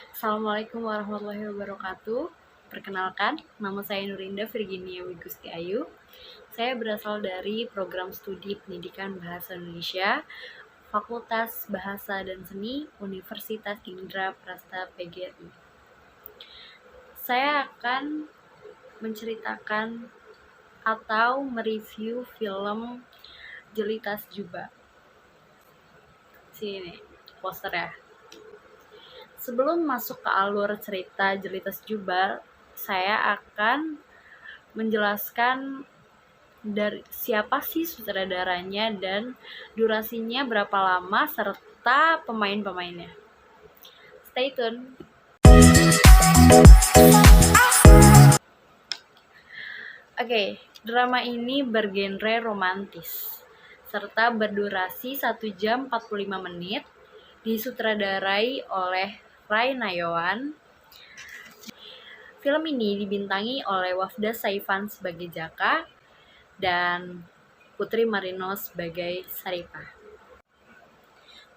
Assalamualaikum warahmatullahi wabarakatuh. Perkenalkan, nama saya Nurinda Virginia Wigusti Ayu. Saya berasal dari program studi Pendidikan Bahasa Indonesia, Fakultas Bahasa dan Seni, Universitas Indra Prasta PGRI. Saya akan menceritakan atau mereview film Jelita Sejuba. Sini poster ya. Sebelum masuk ke alur cerita Jelita Sejuba, saya akan menjelaskan dari siapa sih sutradaranya dan durasinya berapa lama serta pemain-pemainnya. Stay tune. Oke, drama ini bergenre romantis serta berdurasi 1 jam 45 menit, disutradarai oleh Ray Nayawan. Film ini dibintangi oleh Wafda Saifan sebagai Jaka dan Putri Marino sebagai Saripah.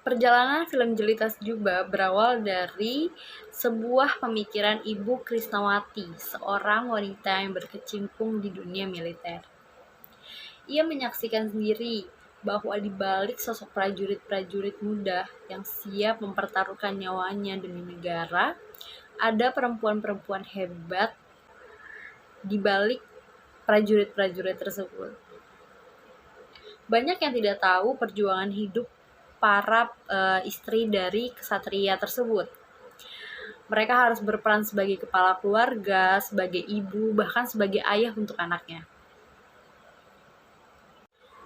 Perjalanan film Jelita Sejuba berawal dari sebuah pemikiran Ibu Krisnawati, seorang wanita yang berkecimpung di dunia militer. Ia menyaksikan sendiri bahwa di balik sosok prajurit-prajurit muda yang siap mempertaruhkan nyawanya demi negara, ada perempuan-perempuan hebat di balik prajurit-prajurit tersebut. Banyak yang tidak tahu perjuangan hidup para istri dari kesatria tersebut. Mereka harus berperan sebagai kepala keluarga, sebagai ibu, bahkan sebagai ayah untuk anaknya.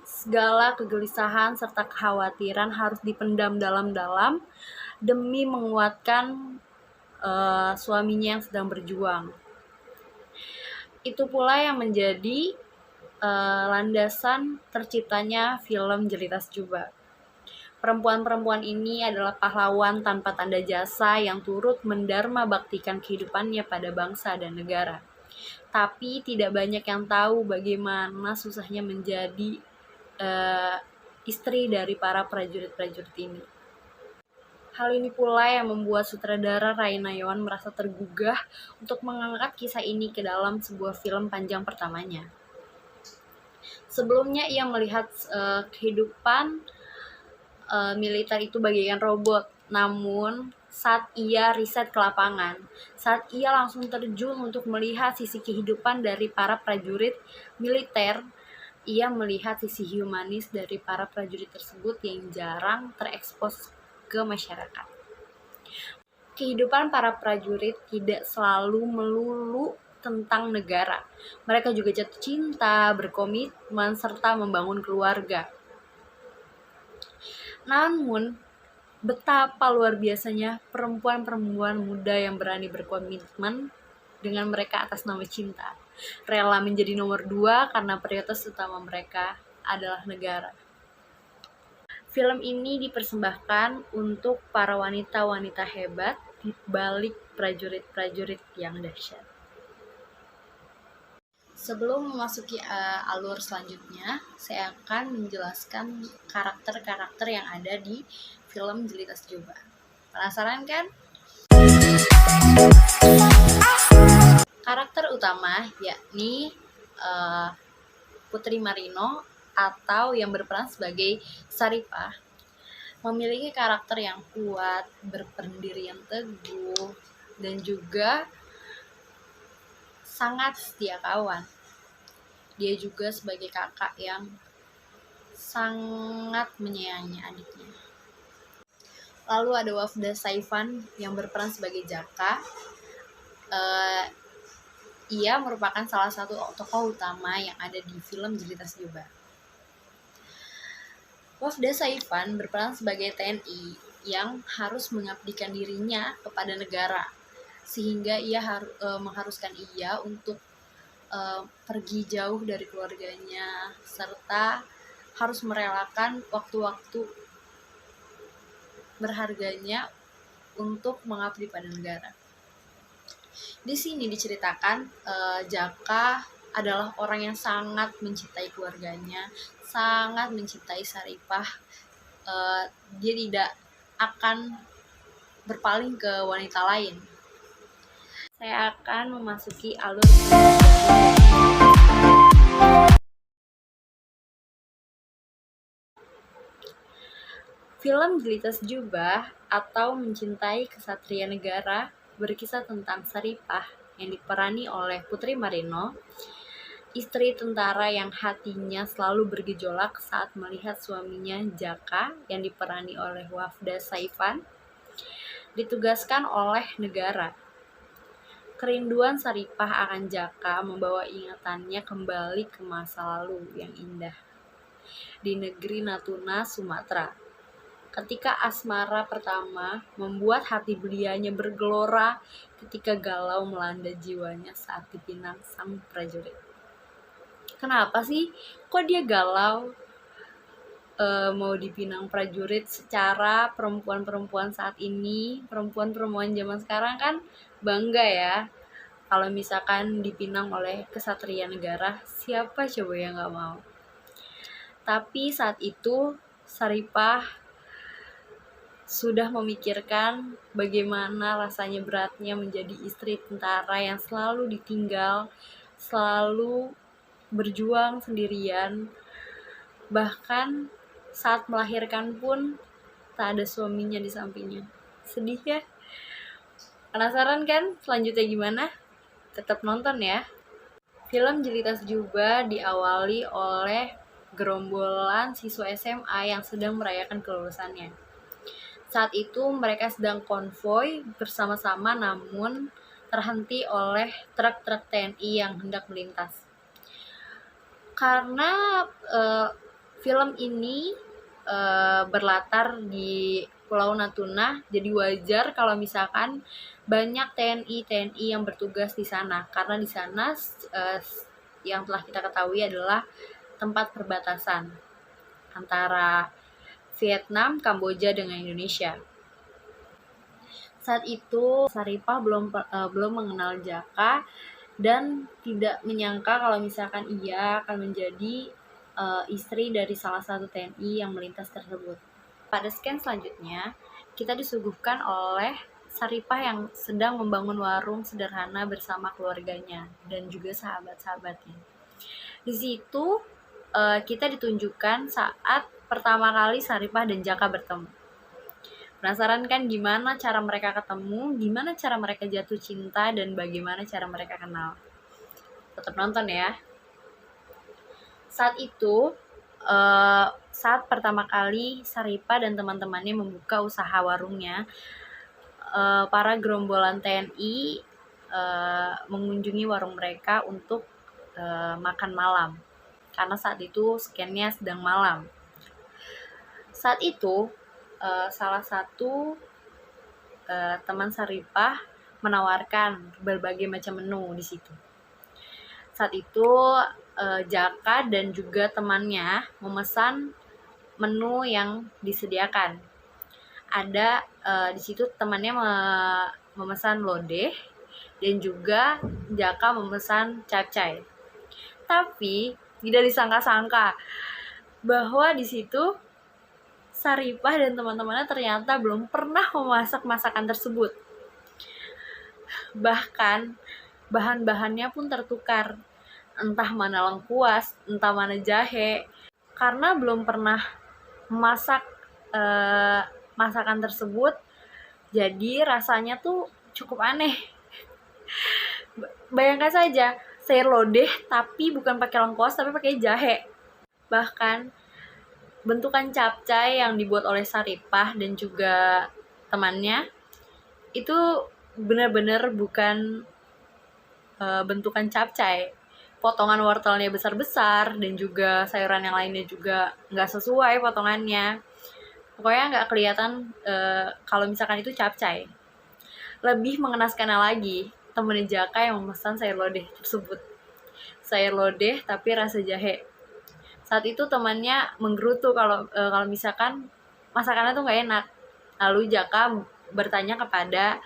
Segala kegelisahan serta kekhawatiran harus dipendam dalam-dalam demi menguatkan suaminya yang sedang berjuang. Itu pula yang menjadi landasan terciptanya film Jelita Sejuba. Perempuan-perempuan ini adalah pahlawan tanpa tanda jasa yang turut mendharma baktikan kehidupannya pada bangsa dan negara. Tapi tidak banyak yang tahu bagaimana susahnya menjadi istri dari para prajurit-prajurit ini. Hal ini pula yang membuat sutradara Ray Nayawan merasa tergugah untuk mengangkat kisah ini ke dalam sebuah film panjang pertamanya. Sebelumnya ia melihat kehidupan militer itu bagaikan robot, namun saat ia riset ke lapangan, saat ia langsung terjun untuk melihat sisi kehidupan dari para prajurit militer, ia melihat sisi humanis dari para prajurit tersebut yang jarang terekspos ke masyarakat. Kehidupan para prajurit tidak selalu melulu tentang negara. Mereka juga jatuh cinta, berkomitmen, serta membangun keluarga. Namun, betapa luar biasanya perempuan-perempuan muda yang berani berkomitmen dengan mereka atas nama cinta. Rela menjadi nomor 2 karena prioritas utama mereka adalah negara. Film ini dipersembahkan untuk para wanita-wanita hebat di balik prajurit-prajurit yang dahsyat. Sebelum memasuki alur selanjutnya, saya akan menjelaskan karakter-karakter yang ada di film Jelita Sejuba. Penasaran kan? Karakter utama yakni Putri Marino atau yang berperan sebagai Saripah memiliki karakter yang kuat, berpendirian teguh, dan juga sangat setia kawan. Dia juga sebagai kakak yang sangat menyayangi adiknya. Lalu ada Wafda Saifan yang berperan sebagai Jaka. Ia merupakan salah satu tokoh utama yang ada di film Jelita Sejuba. Wafda Saifan berperan sebagai TNI yang harus mengabdikan dirinya kepada negara, sehingga ia mengharuskan ia untuk pergi jauh dari keluarganya, serta harus merelakan waktu-waktu berharganya untuk mengabdi pada negara. Di sini diceritakan Jaka adalah orang yang sangat mencintai keluarganya, sangat mencintai Saripah, dia tidak akan berpaling ke wanita lain. Saya akan memasuki alur film Jelita Sejubah atau Mencintai Kesatria Negara berkisah tentang Saripah yang diperani oleh Putri Marino, istri tentara yang hatinya selalu bergejolak saat melihat suaminya Jaka yang diperani oleh Wafda Saifan ditugaskan oleh negara. Kerinduan Saripah akan Jaka membawa ingatannya kembali ke masa lalu yang indah di negeri Natuna, Sumatera. Ketika asmara pertama membuat hati belianya bergelora ketika galau melanda jiwanya saat dipinang sang prajurit. Kenapa sih kok dia galau mau dipinang prajurit? Secara perempuan-perempuan saat ini, perempuan-perempuan zaman sekarang kan bangga ya kalau misalkan dipinang oleh kesatria negara. Siapa coba yang gak mau? Tapi saat itu Saripah sudah memikirkan bagaimana rasanya beratnya menjadi istri tentara yang selalu ditinggal, selalu berjuang sendirian. Bahkan saat melahirkan pun tak ada suaminya di sampingnya. Sedih ya? Penasaran kan selanjutnya gimana? Tetap nonton ya. Film Jelita Sejubah diawali oleh gerombolan siswa SMA yang sedang merayakan kelulusannya. Saat itu mereka sedang konvoi bersama-sama namun terhenti oleh truk-truk TNI yang hendak melintas. Karena film ini berlatar di Pulau Natuna, jadi wajar kalau misalkan banyak TNI yang bertugas di sana, karena di sana yang telah kita ketahui adalah tempat perbatasan antara Vietnam, Kamboja dengan Indonesia. Saat itu Saripah belum mengenal Jaka dan tidak menyangka kalau misalkan ia akan menjadi istri dari salah satu TNI yang melintas tersebut. Pada scan selanjutnya, kita disuguhkan oleh Saripah yang sedang membangun warung sederhana bersama keluarganya dan juga sahabat-sahabatnya. Di situ kita ditunjukkan saat pertama kali Saripah dan Jaka bertemu. Penasaran kan gimana cara mereka ketemu, gimana cara mereka jatuh cinta, dan bagaimana cara mereka kenal? Tetap nonton ya. Saat itu, saat pertama kali Saripah dan teman-temannya membuka usaha warungnya, para gerombolan TNI mengunjungi warung mereka untuk makan malam. Karena saat itu scan-nya sedang malam. Saat itu, salah satu teman Saripah menawarkan berbagai macam menu di situ. Saat itu Jaka dan juga temannya memesan menu yang disediakan. Ada di situ temannya memesan lodeh dan juga Jaka memesan capcay. Tapi tidak disangka-sangka bahwa di situ Saripah dan teman-temannya ternyata belum pernah memasak masakan tersebut. Bahkan bahan-bahannya pun tertukar, entah mana lengkuas, entah mana jahe, karena belum pernah memasak masakan tersebut, jadi rasanya tuh cukup aneh. Bayangkan saja, sayur lodeh tapi bukan pakai lengkuas tapi pakai jahe. Bahkan bentukan capcay yang dibuat oleh Saripah dan juga temannya itu benar-benar bukan bentukan capcay. Potongan wortelnya besar-besar dan juga sayuran yang lainnya juga nggak sesuai potongannya. Pokoknya nggak kelihatan kalau misalkan itu capcay. Lebih mengenaskannya lagi, temen Jaka yang memesan sayur lodeh tersebut. Sayur lodeh tapi rasa jahe. Saat itu temannya menggerutu kalau misalkan masakannya tuh nggak enak. Lalu Jaka bertanya kepada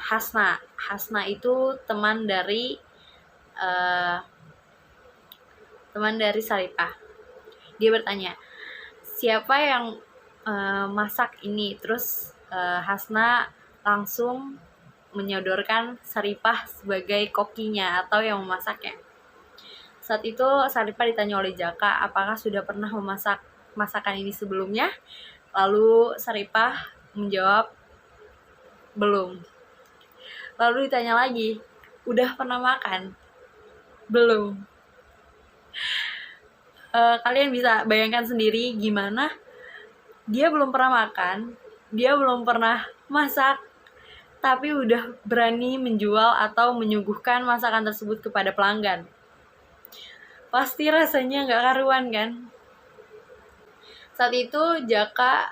Hasna. Hasna itu teman dari Saripah. Dia bertanya, siapa yang masak ini. Terus Hasna langsung menyodorkan Saripah sebagai kokinya atau yang memasaknya. Saat itu Saripah ditanya oleh Jaka apakah sudah pernah memasak masakan ini sebelumnya. Lalu Saripah menjawab belum. Lalu ditanya lagi, udah pernah makan? Belum. Kalian bisa bayangkan sendiri gimana dia belum pernah makan, dia belum pernah masak, tapi udah berani menjual atau menyuguhkan masakan tersebut kepada pelanggan. Pasti rasanya gak karuan kan? Saat itu Jaka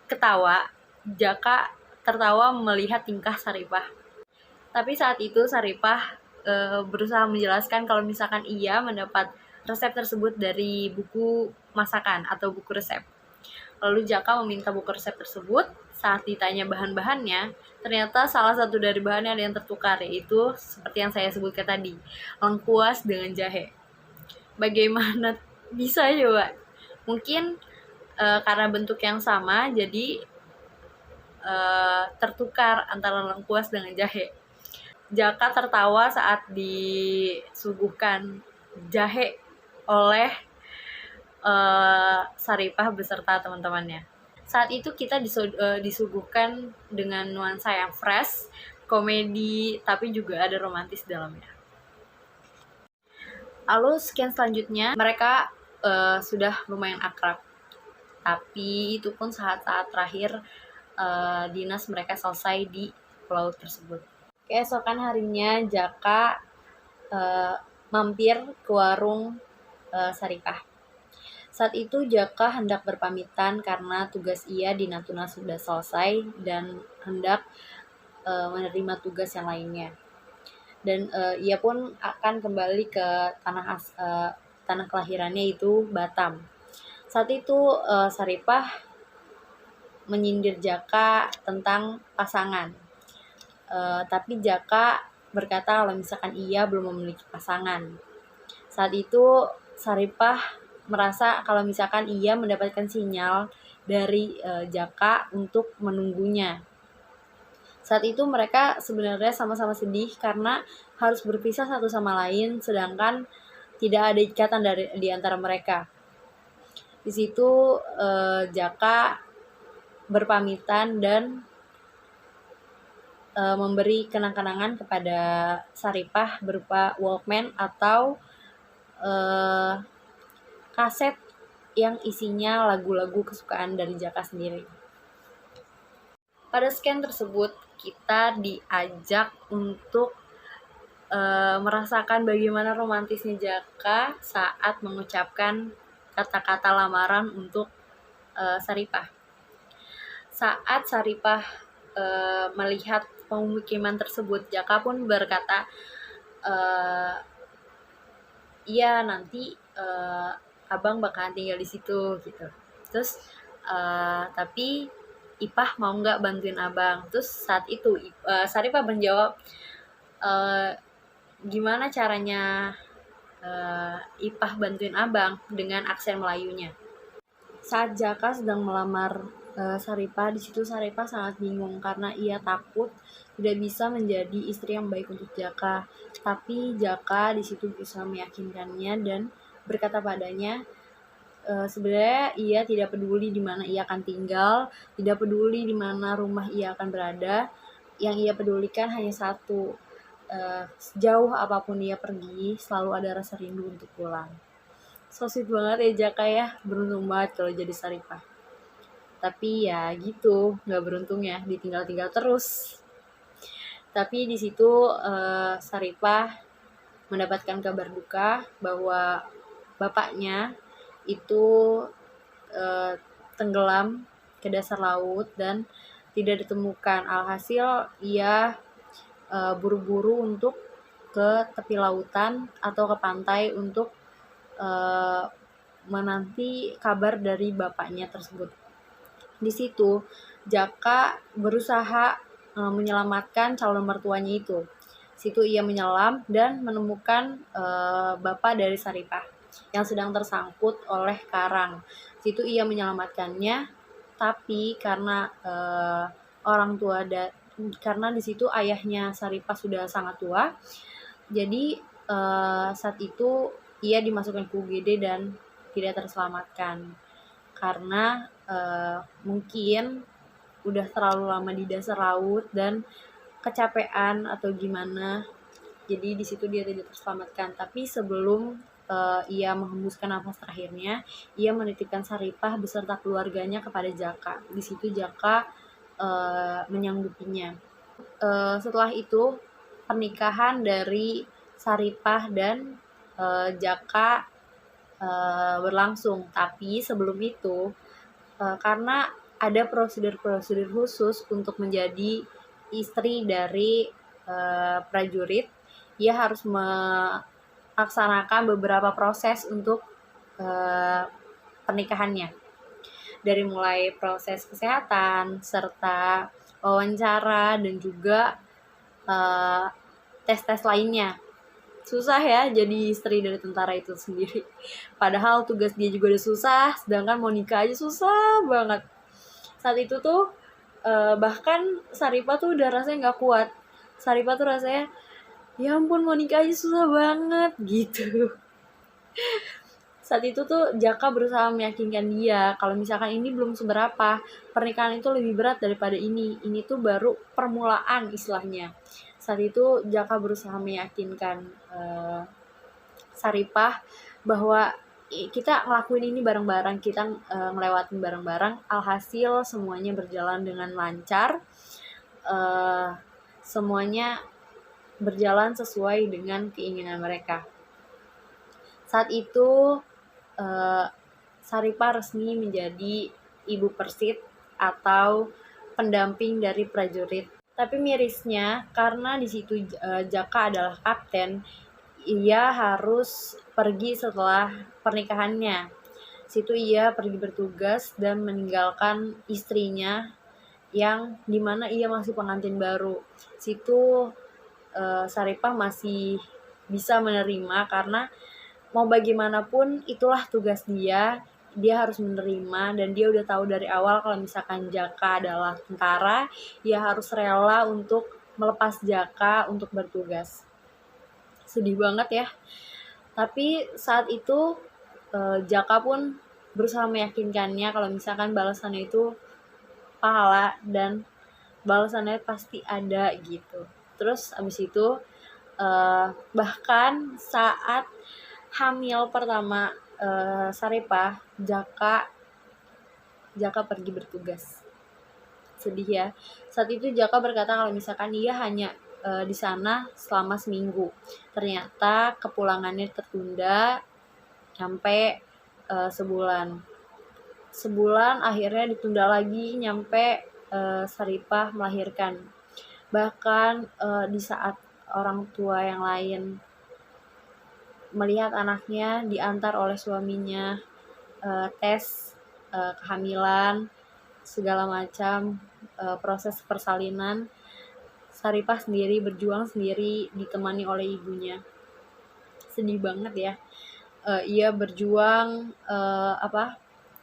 ketawa. Jaka tertawa melihat tingkah Saripah. Tapi saat itu Saripah berusaha menjelaskan kalau misalkan ia mendapat resep tersebut dari buku masakan atau buku resep. Lalu Jaka meminta buku resep tersebut. Saat ditanya bahan-bahannya, ternyata salah satu dari bahannya ada yang tertukar, yaitu seperti yang saya sebutkan tadi, lengkuas dengan jahe. Bagaimana bisa coba? Mungkin karena bentuk yang sama, jadi tertukar antara lengkuas dengan jahe. Jaka tertawa saat disuguhkan jahe oleh Saripah beserta teman-temannya. Saat itu kita disuguhkan dengan nuansa yang fresh, komedi, tapi juga ada romantis dalamnya. Lalu sekian selanjutnya, mereka sudah lumayan akrab. Tapi itu pun saat-saat terakhir dinas mereka selesai di pulau tersebut. Keesokan harinya Jaka mampir ke warung Saripah. Saat itu Jaka hendak berpamitan karena tugas ia di Natuna sudah selesai dan hendak menerima tugas yang lainnya. Dan ia pun akan kembali ke tanah kelahirannya, yaitu Batam. Saat itu Saripah menyindir Jaka tentang pasangan. Tapi Jaka berkata kalau misalkan ia belum memiliki pasangan. Saat itu Saripah merasa kalau misalkan ia mendapatkan sinyal dari Jaka untuk menunggunya. Saat itu mereka sebenarnya sama-sama sedih karena harus berpisah satu sama lain, sedangkan tidak ada ikatan di antara mereka. Di situ Jaka berpamitan dan memberi kenang-kenangan kepada Saripah berupa Walkman atau kaset yang isinya lagu-lagu kesukaan dari Jaka sendiri. Pada scan tersebut kita diajak untuk merasakan bagaimana romantisnya Jaka saat mengucapkan kata-kata lamaran untuk Saripah. Saat Saripah melihat pemukiman tersebut, Jaka pun berkata, iya nanti abang bakalan tinggal di situ gitu. Terus tapi Ipah mau nggak bantuin abang? Terus saat itu Saripah menjawab, gimana caranya Ipah bantuin abang, dengan aksen Melayunya. Saat Jaka sedang melamar Saripah, di situ Saripah sangat bingung karena ia takut tidak bisa menjadi istri yang baik untuk Jaka. Tapi Jaka di situ bisa meyakinkannya dan berkata padanya, sebenarnya ia tidak peduli di mana ia akan tinggal, tidak peduli di mana rumah ia akan berada. Yang ia pedulikan hanya satu, sejauh apapun ia pergi, selalu ada rasa rindu untuk pulang. So sweet banget ya Jaka ya, beruntung banget kalau jadi Saripah. Tapi ya gitu, nggak beruntung ya, ditinggal-tinggal terus. Tapi di situ Saripah mendapatkan kabar duka bahwa bapaknya itu tenggelam ke dasar laut dan tidak ditemukan. Alhasil ia buru-buru untuk ke tepi lautan atau ke pantai untuk menanti kabar dari bapaknya tersebut. Di situ Jaka berusaha menyelamatkan calon mertuanya itu. Situ ia menyelam dan menemukan bapak dari Saripah. yang sedang tersangkut oleh karang. Situ ia menyelamatkannya, tapi karena orang tua karena di situ ayahnya Saripah sudah sangat tua, jadi saat itu ia dimasukkan ke UGD dan tidak terselamatkan karena mungkin udah terlalu lama di dasar laut dan kecapean atau gimana. Jadi di situ dia tidak terselamatkan. Tapi sebelum ia menghembuskan nafas terakhirnya, ia menitipkan Saripah beserta keluarganya kepada Jaka. Di situ Jaka menyanggupinya. Setelah itu pernikahan dari Saripah dan Jaka berlangsung. Tapi sebelum itu karena ada prosedur-prosedur khusus untuk menjadi istri dari prajurit, ia harus melaksanakan beberapa proses untuk pernikahannya. Dari mulai proses kesehatan, serta wawancara, dan juga tes-tes lainnya. Susah ya jadi istri dari tentara itu sendiri. Padahal tugas dia juga udah susah, sedangkan mau nikah aja susah banget. Saat itu tuh bahkan Saripah tuh udah rasanya gak kuat. Saripah tuh rasanya, ya ampun mau nikah aja susah banget gitu. Saat itu tuh Jaka berusaha meyakinkan dia kalau misalkan ini belum seberapa, pernikahan itu lebih berat daripada ini tuh baru permulaan istilahnya. Saat itu Jaka berusaha meyakinkan Saripah bahwa kita ngelakuin ini bareng-bareng, kita ngelewatin bareng-bareng, alhasil semuanya berjalan dengan lancar, semuanya berjalan sesuai dengan keinginan mereka. Saat itu Saripah resmi menjadi ibu persit atau pendamping dari prajurit. Tapi mirisnya karena di situ Jaka adalah kapten, ia harus pergi setelah pernikahannya. Situ ia pergi bertugas dan meninggalkan istrinya yang dimana ia masih pengantin baru. Situ Saripah masih bisa menerima karena mau bagaimanapun itulah tugas dia harus menerima, dan dia udah tahu dari awal kalau misalkan Jaka adalah tentara, dia harus rela untuk melepas Jaka untuk bertugas. Sedih banget ya. Tapi saat itu Jaka pun berusaha meyakinkannya kalau misalkan balasannya itu pahala dan balasannya pasti ada gitu. Terus abis itu bahkan saat hamil pertama Saripah, Jaka pergi bertugas. Sedih ya. Saat itu Jaka berkata kalau misalkan dia hanya di sana selama seminggu. Ternyata kepulangannya tertunda sampai sebulan. Sebulan akhirnya ditunda lagi nyampe Saripah melahirkan. Bahkan di saat orang tua yang lain melihat anaknya diantar oleh suaminya tes kehamilan, segala macam proses persalinan, Saripah sendiri berjuang sendiri ditemani oleh ibunya. Sedih banget ya. Ia berjuang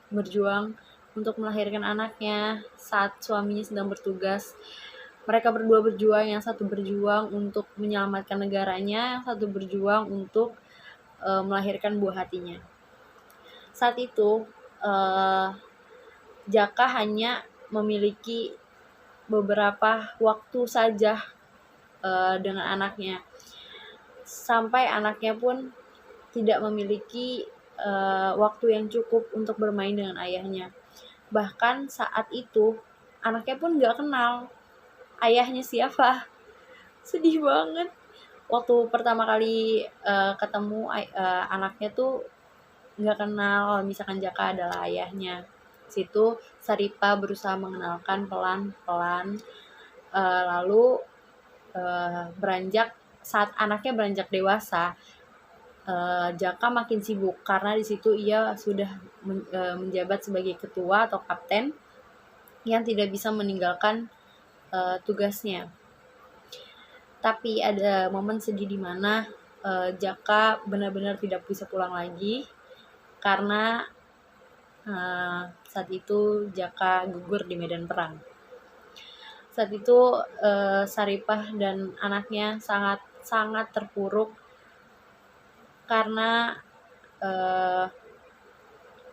berjuang untuk melahirkan anaknya saat suaminya sedang bertugas. Mereka berdua berjuang, yang satu berjuang untuk menyelamatkan negaranya, yang satu berjuang untuk melahirkan buah hatinya. Saat itu Jaka hanya memiliki beberapa waktu saja dengan anaknya, sampai anaknya pun tidak memiliki waktu yang cukup untuk bermain dengan ayahnya. Bahkan saat itu anaknya pun gak kenal ayahnya siapa. Sedih banget. Waktu pertama kali ketemu anaknya tuh gak kenal misalkan Jaka adalah ayahnya. Situ Saripah berusaha mengenalkan pelan-pelan, lalu beranjak saat anaknya beranjak dewasa, Jaka makin sibuk karena di situ ia sudah menjabat sebagai ketua atau kapten yang tidak bisa meninggalkan tugasnya. Tapi ada momen sedih di mana Jaka benar-benar tidak bisa pulang lagi karena saat itu Jaka gugur di medan perang. Saat itu Saripah dan anaknya sangat terpuruk karena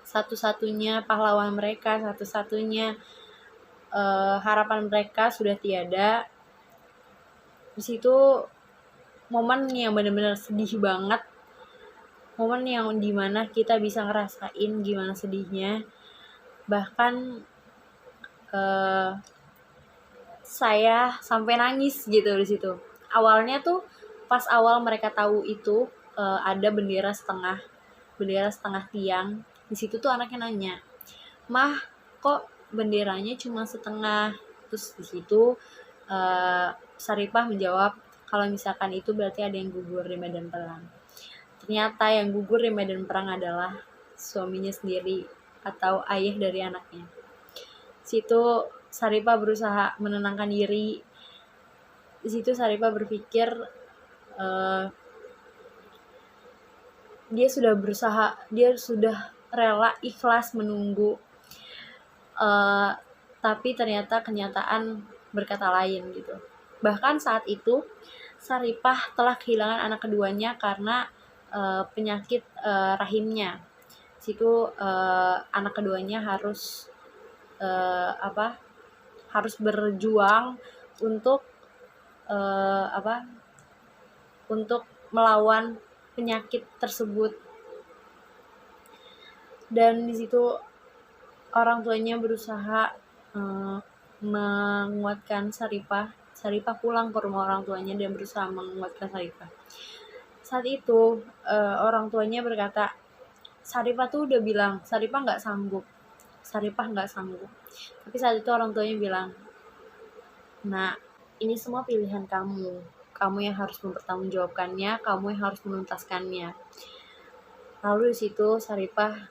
satu-satunya pahlawan mereka, satu-satunya harapan mereka sudah tiada. Di situ momen yang benar-benar sedih banget, momen yang dimana kita bisa ngerasain gimana sedihnya. Bahkan saya sampai nangis gitu di situ. Awalnya tuh pas awal mereka tahu itu ada bendera setengah tiang. Di situ tuh anaknya nanya, "Mah, kok benderanya cuma setengah?" Terus di situ Saripah menjawab, kalau misalkan itu berarti ada yang gugur di medan perang. Ternyata yang gugur di medan perang adalah suaminya sendiri atau ayah dari anaknya. Situ Saripah berusaha menenangkan diri. Di situ Saripah berpikir dia sudah rela ikhlas menunggu, tapi ternyata kenyataan berkata lain gitu. Bahkan saat itu Saripah telah kehilangan anak keduanya karena penyakit rahimnya. Situ anak keduanya harus harus berjuang untuk untuk melawan penyakit tersebut. Dan di situ orang tuanya berusaha menguatkan Saripah pulang ke rumah orang tuanya dan berusaha menguatkan Saripah. Saat itu orang tuanya berkata, Saripah tuh udah bilang Saripah nggak sanggup. Tapi saat itu orang tuanya bilang, "Nah, ini semua pilihan kamu yang harus mempertanggungjawabkannya, kamu yang harus menuntaskannya." Lalu di situ Saripah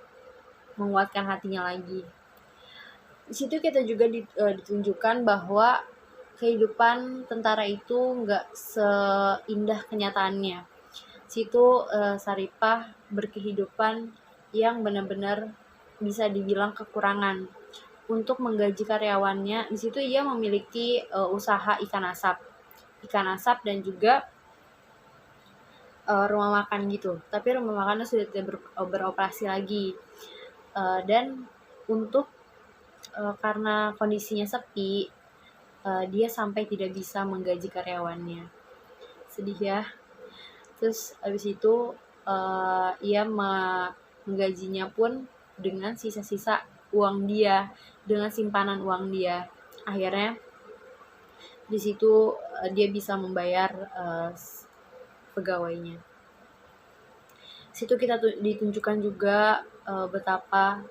menguatkan hatinya lagi. Di situ kita juga ditunjukkan bahwa kehidupan tentara itu nggak seindah kenyataannya. Situ Saripah berkehidupan yang benar-benar bisa dibilang kekurangan. Untuk menggaji karyawannya, di situ ia memiliki usaha ikan asap dan juga rumah makan gitu. Tapi rumah makannya sudah tidak beroperasi lagi. Dan untuk karena kondisinya sepi, dia sampai tidak bisa menggaji karyawannya. Sedih ya. Terus abis itu ia menggajinya pun dengan sisa-sisa uang dia, dengan simpanan uang dia. Akhirnya di situ dia bisa membayar pegawainya. Situ kita ditunjukkan juga betapa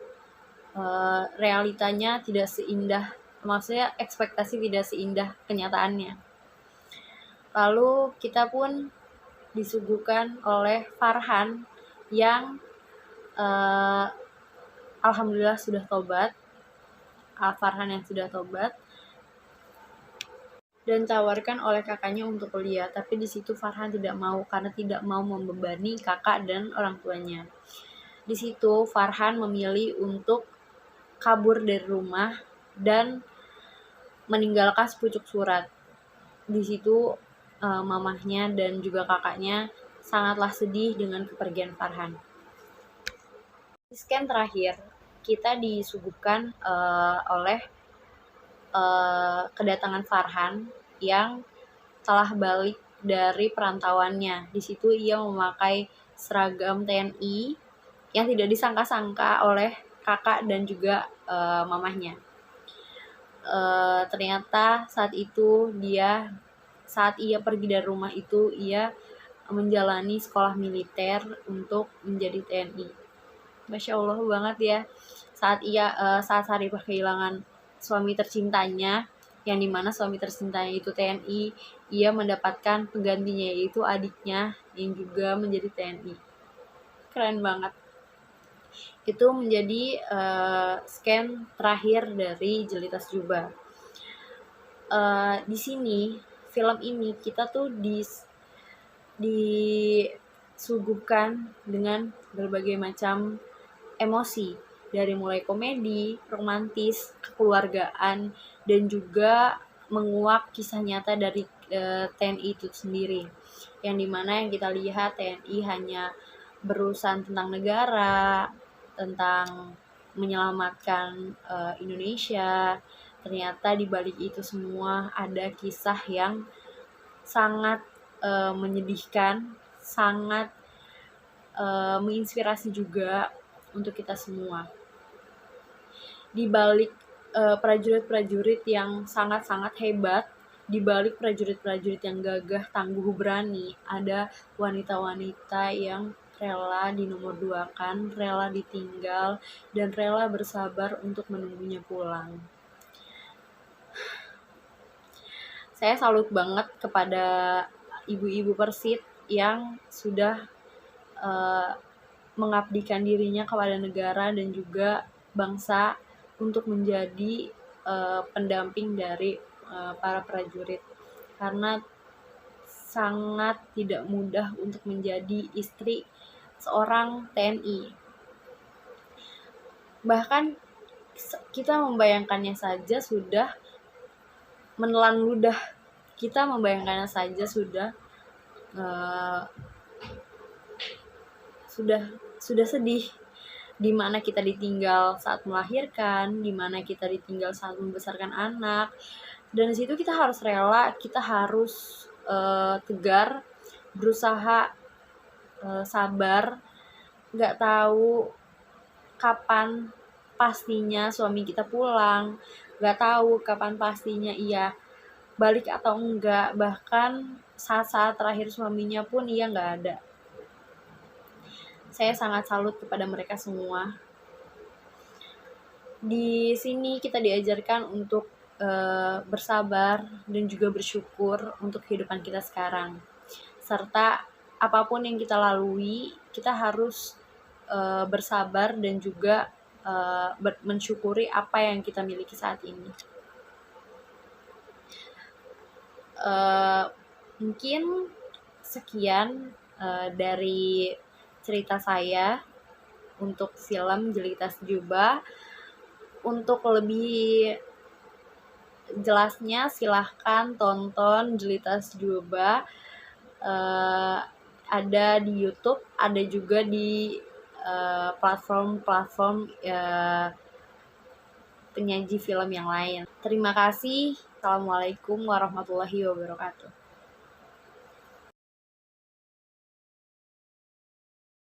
realitanya tidak seindah, maksudnya ekspektasi tidak seindah kenyataannya. Lalu kita pun disuguhkan oleh Farhan yang alhamdulillah sudah tobat. Farhan yang sudah tobat dan tawarkan oleh kakaknya untuk kuliah, tapi di situ Farhan tidak mau karena tidak mau membebani kakak dan orang tuanya. Di situ Farhan memilih untuk kabur dari rumah dan meninggalkan sepucuk surat. Di situ mamahnya dan juga kakaknya sangatlah sedih dengan kepergian Farhan. Di scan terakhir kita disuguhkan oleh kedatangan Farhan yang telah balik dari perantauannya. Di situ ia memakai seragam TNI yang tidak disangka-sangka oleh kakak dan juga mamahnya. Ternyata saat ia pergi dari rumah itu, ia menjalani sekolah militer untuk menjadi TNI. Masya Allah banget ya. Saat Saripah kehilangan suami tercintanya, yang dimana suami tercintanya itu TNI, ia mendapatkan penggantinya yaitu adiknya yang juga menjadi TNI. Keren banget. Itu menjadi scan terakhir dari Jelitas Jubah. Di sini film ini kita tuh disuguhkan dengan berbagai macam emosi, dari mulai komedi, romantis, kekeluargaan, dan juga menguak kisah nyata dari TNI itu sendiri. Yang dimana yang kita lihat TNI hanya berurusan tentang negara, tentang menyelamatkan Indonesia. Ternyata di balik itu semua ada kisah yang sangat menyedihkan, sangat menginspirasi juga untuk kita semua. Di balik prajurit-prajurit yang sangat-sangat hebat, di balik prajurit-prajurit yang gagah, tangguh, berani, ada wanita-wanita yang rela dinomorduakan, rela ditinggal, dan rela bersabar untuk menunggunya pulang. Saya salut banget kepada ibu-ibu Persit yang sudah mengabdikan dirinya kepada negara dan juga bangsa untuk menjadi pendamping dari para prajurit, karena sangat tidak mudah untuk menjadi istri seorang TNI. Bahkan kita membayangkannya saja sudah menelan ludah, kita membayangkannya saja sudah sedih, di mana kita ditinggal saat melahirkan, di mana kita ditinggal saat membesarkan anak, dan di situ kita harus rela, kita harus tegar, berusaha sabar, nggak tahu kapan pastinya suami kita pulang, nggak tahu kapan pastinya ia balik atau enggak, bahkan saat-saat terakhir suaminya pun ia nggak ada. Saya sangat salut kepada mereka semua. Di sini kita diajarkan untuk bersabar dan juga bersyukur untuk kehidupan kita sekarang. Serta apapun yang kita lalui, kita harus bersabar dan juga mensyukuri apa yang kita miliki saat ini. Mungkin sekian dari cerita saya untuk film Jelita Sejuba. Untuk lebih jelasnya silahkan tonton Jelita Sejuba, ada di YouTube, ada juga di platform-platform penyaji film yang lain. Terima kasih. Assalamualaikum warahmatullahi wabarakatuh.